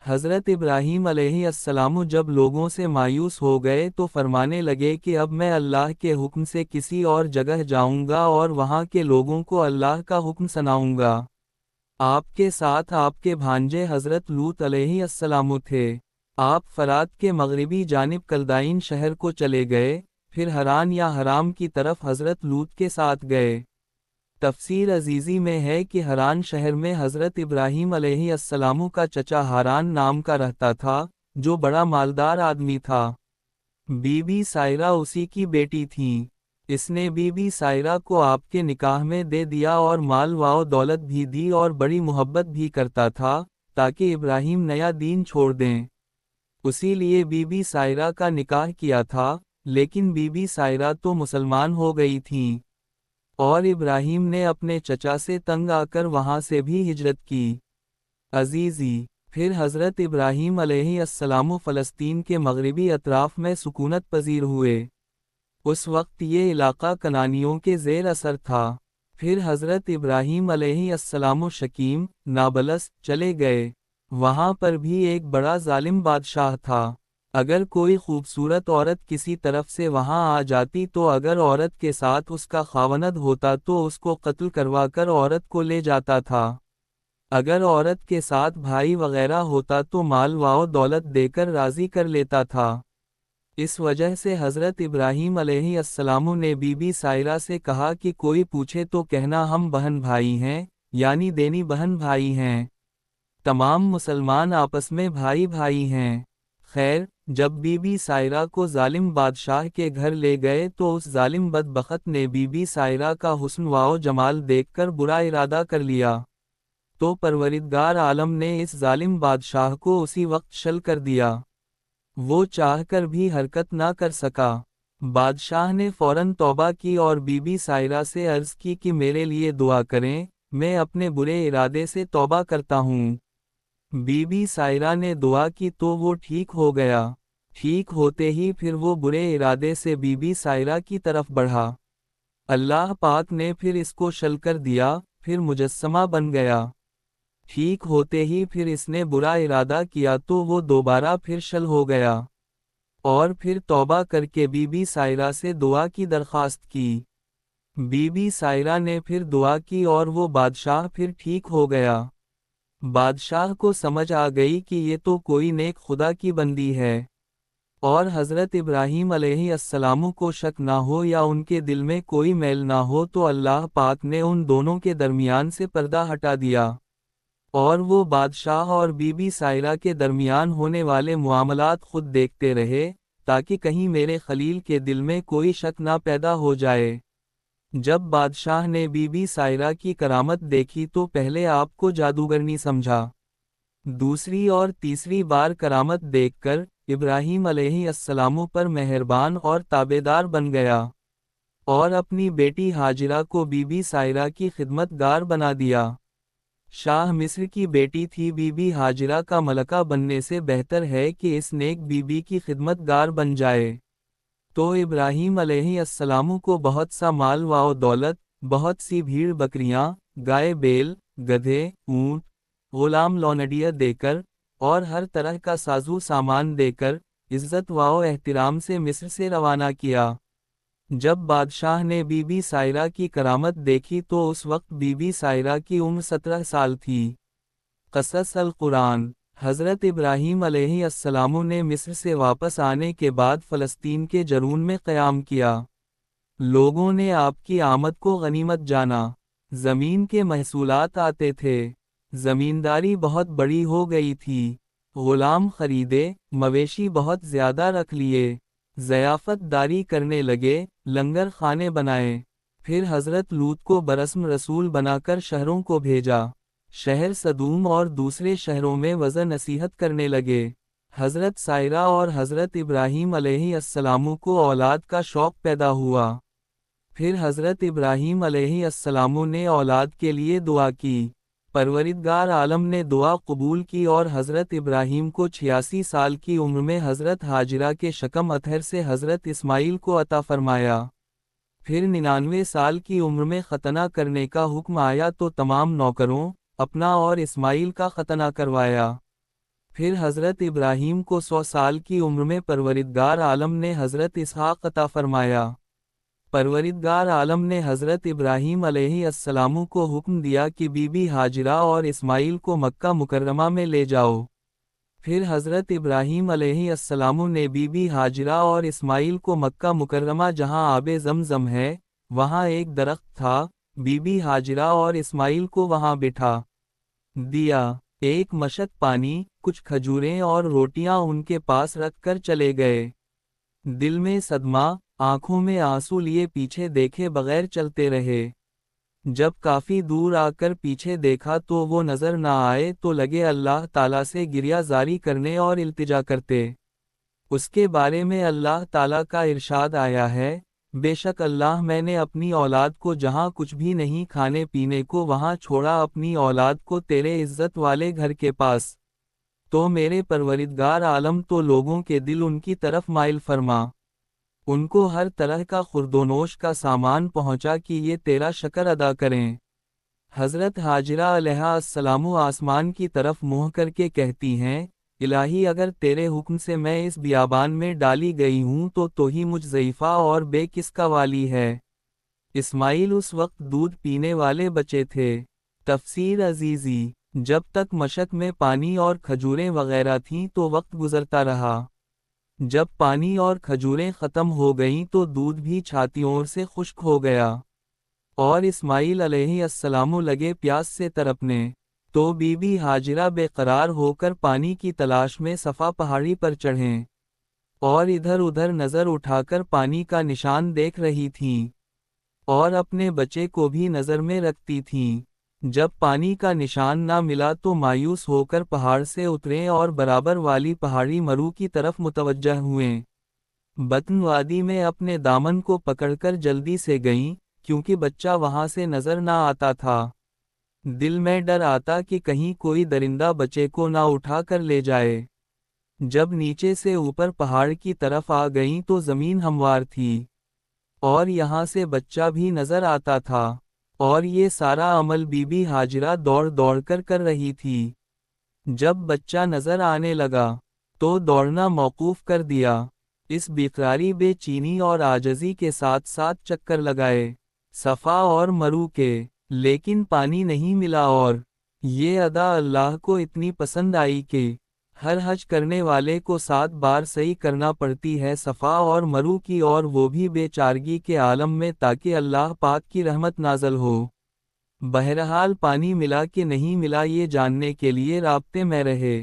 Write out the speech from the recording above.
حضرت ابراہیم علیہ السلام جب لوگوں سے مایوس ہو گئے تو فرمانے لگے کہ اب میں اللہ کے حکم سے کسی اور جگہ جاؤں گا اور وہاں کے لوگوں کو اللہ کا حکم سناؤں گا۔ آپ کے ساتھ آپ کے بھانجے حضرت لوط علیہ السلام تھے۔ آپ فرات کے مغربی جانب کلدائین شہر کو چلے گئے، پھر حران یا حرام کی طرف حضرت لوط کے ساتھ گئے۔ تفسیر عزیزی میں ہے کہ حران شہر میں حضرت ابراہیم علیہ السلام کا چچا حران نام کا رہتا تھا، جو بڑا مالدار آدمی تھا۔ بی بی سائرہ اسی کی بیٹی تھیں۔ اس نے بی بی سائرہ کو آپ کے نکاح میں دے دیا اور مال و دولت بھی دی اور بڑی محبت بھی کرتا تھا، تاکہ ابراہیم نیا دین چھوڑ دیں۔ اسی لیے بی بی سائرہ کا نکاح کیا تھا، لیکن بی بی سائرہ تو مسلمان ہو گئی تھیں، اور ابراہیم نے اپنے چچا سے تنگ آ کر وہاں سے بھی ہجرت کی۔ عزیزی، پھر حضرت ابراہیم علیہ السلام فلسطین کے مغربی اطراف میں سکونت پذیر ہوئے۔ اس وقت یہ علاقہ کنانیوں کے زیر اثر تھا۔ پھر حضرت ابراہیم علیہ السلام شکیم، نابلس، چلے گئے۔ وہاں پر بھی ایک بڑا ظالم بادشاہ تھا۔ اگر کوئی خوبصورت عورت کسی طرف سے وہاں آ جاتی تو اگر عورت کے ساتھ اس کا خاوند ہوتا تو اس کو قتل کروا کر عورت کو لے جاتا تھا۔ اگر عورت کے ساتھ بھائی وغیرہ ہوتا تو مال و دولت دے کر راضی کر لیتا تھا۔ اس وجہ سے حضرت ابراہیم علیہ السلام نے بی بی سائرہ سے کہا کہ کوئی پوچھے تو کہنا ہم بہن بھائی ہیں، یعنی دینی بہن بھائی ہیں۔ تمام مسلمان آپس میں بھائی بھائی ہیں۔ خیر، جب بی بی سائرہ کو ظالم بادشاہ کے گھر لے گئے تو اس ظالم بدبخت نے بی بی سائرہ کا حسن و جمال دیکھ کر برا ارادہ کر لیا، تو پروردگار عالم نے اس ظالم بادشاہ کو اسی وقت شل کر دیا۔ وہ چاہ کر بھی حرکت نہ کر سکا۔ بادشاہ نے فوراً توبہ کی اور بی بی سائرہ سے عرض کی کہ میرے لیے دعا کریں، میں اپنے برے ارادے سے توبہ کرتا ہوں۔ بی بی سائرہ نے دعا کی تو وہ ٹھیک ہو گیا۔ ٹھیک ہوتے ہی پھر وہ برے ارادے سے بی بی سائرہ کی طرف بڑھا۔ اللہ پاک نے پھر اس کو شل کر دیا، پھر مجسمہ بن گیا۔ ٹھیک ہوتے ہی پھر اس نے برا ارادہ کیا تو وہ دوبارہ پھر شل ہو گیا، اور پھر توبہ کر کے بی بی سائرہ سے دعا کی درخواست کی۔ بی بی سائرہ نے پھر دعا کی اور وہ بادشاہ پھر ٹھیک ہو گیا۔ بادشاہ کو سمجھ آ گئی کہ یہ تو کوئی نیک خدا کی بندی ہے، اور حضرت ابراہیم علیہ السلام کو شک نہ ہو یا ان کے دل میں کوئی میل نہ ہو تو اللہ پاک نے ان دونوں کے درمیان سے پردہ ہٹا دیا، اور وہ بادشاہ اور بی بی سائرہ کے درمیان ہونے والے معاملات خود دیکھتے رہے، تاکہ کہیں میرے خلیل کے دل میں کوئی شک نہ پیدا ہو جائے۔ جب بادشاہ نے بی بی سائرہ کی کرامت دیکھی تو پہلے آپ کو جادوگرنی سمجھا۔ دوسری اور تیسری بار کرامت دیکھ کر ابراہیم علیہ السلام پر مہربان اور تابعدار بن گیا، اور اپنی بیٹی ہاجرہ کو بی بی سائرہ کی خدمت گار بنا دیا۔ شاہ مصر کی بیٹی تھی بی بی ہاجرہ کا ملکہ بننے سے بہتر ہے کہ اس نیک بی بی کی خدمت گار بن جائے۔ تو ابراہیم علیہ السلام کو بہت سا مال و دولت، بہت سی بھیڑ بکریاں، گائے بیل، گدھے، اونٹ، غلام لونڈیاں دے کر، اور ہر طرح کا سازو سامان دے کر، عزت و احترام سے مصر سے روانہ کیا۔ جب بادشاہ نے بی بی سائرہ کی کرامت دیکھی تو اس وقت بی بی سائرہ کی عمر 17 سال تھی۔ قصص القرآن۔ حضرت ابراہیم علیہ السلام نے مصر سے واپس آنے کے بعد فلسطین کے جرون میں قیام کیا۔ لوگوں نے آپ کی آمد کو غنیمت جانا۔ زمین کے محصولات آتے تھے۔ زمینداری بہت بڑی ہو گئی تھی۔ غلام خریدے، مویشی بہت زیادہ رکھ لیے۔ ضیافت داری کرنے لگے، لنگر خانے بنائے۔ پھر حضرت لوط کو برسم رسول بنا کر شہروں کو بھیجا۔ شہر صدوم اور دوسرے شہروں میں وعظ نصیحت کرنے لگے۔ حضرت سائرہ اور حضرت ابراہیم علیہ السلام کو اولاد کا شوق پیدا ہوا۔ پھر حضرت ابراہیم علیہ السلام نے اولاد کے لیے دعا کی۔ پروردگار عالم نے دعا قبول کی اور حضرت ابراہیم کو 86 سال کی عمر میں حضرت ہاجرہ کے شکم اطہر سے حضرت اسماعیل کو عطا فرمایا۔ پھر 99 سال کی عمر میں ختنہ کرنے کا حکم آیا تو تمام نوکروں، اپنا اور اسماعیل کا ختنہ کروایا۔ پھر حضرت ابراہیم کو 100 سال کی عمر میں پروردگار عالم نے حضرت اسحاق عطا فرمایا۔ پروردگار عالم نے حضرت ابراہیم علیہ السلام کو حکم دیا کہ بی بی ہاجرہ اور اسماعیل کو مکہ مکرمہ میں لے جاؤ۔ پھر حضرت ابراہیم علیہ السلام نے بی بی ہاجرہ اور اسماعیل کو مکہ مکرمہ جہاں آب زمزم ہے، وہاں ایک درخت تھا، بی بی ہاجرہ اور اسماعیل کو وہاں بٹھا دیا۔ ایک مشک پانی، کچھ کھجوریں اور روٹیاں ان کے پاس رکھ کر چلے گئے۔ دل میں صدمہ، آنکھوں میں آنسو لیے پیچھے دیکھے بغیر چلتے رہے۔ جب کافی دور آ کر پیچھے دیکھا تو وہ نظر نہ آئے تو لگے اللہ تعالیٰ سے گریہ زاری کرنے اور التجا کرتے۔ اس کے بارے میں اللہ تعالیٰ کا ارشاد آیا ہے، بے شک اللہ میں نے اپنی اولاد کو جہاں کچھ بھی نہیں کھانے پینے کو وہاں چھوڑا اپنی اولاد کو تیرے عزت والے گھر کے پاس، تو میرے پروردگار عالم تو لوگوں کے دل ان کی طرف مائل فرما، ان کو ہر طرح کا خوردونوش کا سامان پہنچا کہ یہ تیرا شکر ادا کریں۔ حضرت ہاجرہ علیہ السلام آسمان کی طرف منہ کر کے کہتی ہیں، الہی اگر تیرے حکم سے میں اس بیابان میں ڈالی گئی ہوں تو ہی مجھ ضعیفہ اور بے کس کا والی ہے۔ اسماعیل اس وقت دودھ پینے والے بچے تھے۔ تفسیر عزیزی، جب تک مشک میں پانی اور کھجوریں وغیرہ تھیں تو وقت گزرتا رہا۔ جب پانی اور کھجوریں ختم ہو گئیں تو دودھ بھی چھاتیوں سے خشک ہو گیا، اور اسماعیل علیہ السلام لگے پیاس سے تڑپنے۔ تو بی بی ہاجرہ بے قرار ہو کر پانی کی تلاش میں صفا پہاڑی پر چڑھیں، اور ادھر ادھر نظر اٹھا کر پانی کا نشان دیکھ رہی تھیں، اور اپنے بچے کو بھی نظر میں رکھتی تھیں۔ جب پانی کا نشان نہ ملا تو مایوس ہو کر پہاڑ سے اتریں اور برابر والی پہاڑی مرو کی طرف متوجہ ہوئیں۔ بطن وادی میں اپنے دامن کو پکڑ کر جلدی سے گئیں، کیونکہ بچہ وہاں سے نظر نہ آتا تھا۔ دل میں ڈر آتا کہ کہیں کوئی درندہ بچے کو نہ اٹھا کر لے جائے۔ جب نیچے سے اوپر پہاڑ کی طرف آ گئیں تو زمین ہموار تھی، اور یہاں سے بچہ بھی نظر آتا تھا، اور یہ سارا عمل بی بی ہاجرہ دوڑ دوڑ کر کر رہی تھی۔ جب بچہ نظر آنے لگا تو دوڑنا موقوف کر دیا۔ اس بیقراری بے چینی اور عاجزی کے ساتھ ساتھ چکر لگائے صفا اور مرو کے، لیکن پانی نہیں ملا، اور یہ ادا اللہ کو اتنی پسند آئی کہ ہر حج کرنے والے کو 7 بار صحیح کرنا پڑتی ہے صفا اور مرو کی، اور وہ بھی بے چارگی کے عالم میں، تاکہ اللہ پاک کی رحمت نازل ہو۔ بہرحال پانی ملا کہ نہیں ملا یہ جاننے کے لیے رابطے میں رہے۔